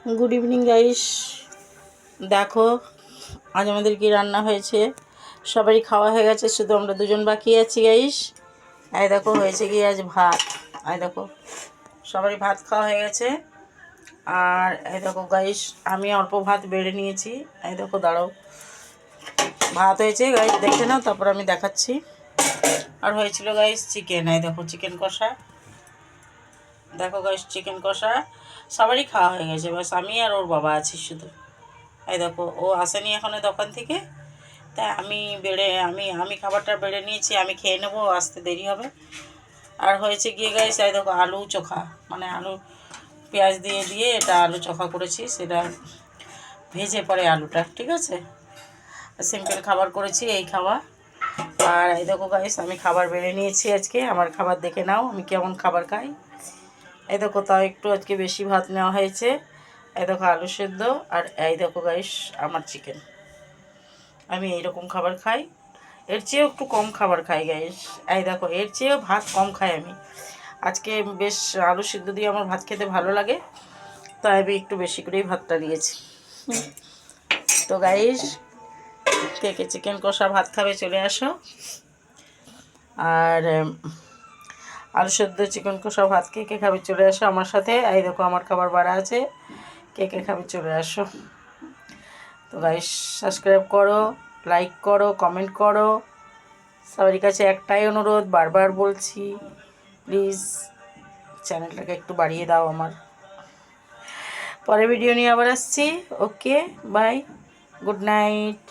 Good evening guys. দেখো আজ আমাদের কি রান্না হয়েছে। সবারই খাওয়া হয়ে গেছে, শুধু আমরা দুজন বাকি আছি গাইস। এই দেখো হয়েছে কি আজ ভাত। এই দেখো সবারই ভাত খাওয়া হয়ে গেছে। আর এই দেখো গাইস আমি অল্প ভাত বেড়ে নিয়েছি। এই দেখো দাঁড়াও, ভাত হয়েছে গাইস, দেখে নাও, তারপর আমি দেখাচ্ছি। আর হয়েছিল গাইস চিকেন। এই দেখো চিকেন কষা। দেখো গাইস চিকেন কষা সবারই খাওয়া হয়ে গেছে, বাস আমি আর ওর বাবা আছি শুধু। এই দেখো ও আসেনি এখনো দোকান থেকে, তাই আমি খাবারটা বেড়ে নিয়েছি, আমি খেয়ে নেবো, আসতে দেরি হবে। আর হয়েছে গিয়ে গাইস এই দেখো আলু চোখা, মানে আলু পেঁয়াজ দিয়ে দিয়ে এটা আলু চোখা করেছি, সেটা ভেজে পরে আলুটা, ঠিক আছে। সিম্পল খাবার করেছি, এই খাওয়া। আর এই দেখো গাইস আমি খাবার বেড়ে নিয়েছি আজকে, আমার খাবার দেখে নাও আমি কেমন খাবার খাই। এই দেখো তাও একটু আজকে বেশি ভাত নেওয়া হয়েছে। এই দেখো আলু সেদ্ধ, আর এই দেখো গাইস আমার চিকেন। আমি এইরকম খাবার খাই, এর চেয়েও একটু কম খাবার খাই গাইস। এই দেখো এর চেয়েও ভাত কম খাই আমি। আজকে বেশ আলু সিদ্ধ দিয়ে আমার ভাত খেতে ভালো লাগে, তাই আমি একটু বেশি করেই ভাতটা দিয়েছি। তো গাইস কে কে চিকেন কষা ভাত খাবে চলে আসো। আর আলু সেদ্ধ চিকেন কষা ভাত কে কে খাবে চলে আসো আমার সাথে। এই দেখো আমার খাবার বাড়া আছে, কে কে খাবে চলে আসো। তো গাইস সাবস্ক্রাইব করো, লাইক করো, কমেন্ট করো। সবার কাছে একটাই অনুরোধ, বারবার বলছি, প্লিজ চ্যানেলটাকে একটু বাড়িয়ে দাও আমার। পরে ভিডিও নিয়ে আবার আসছি। Okay bye, good night.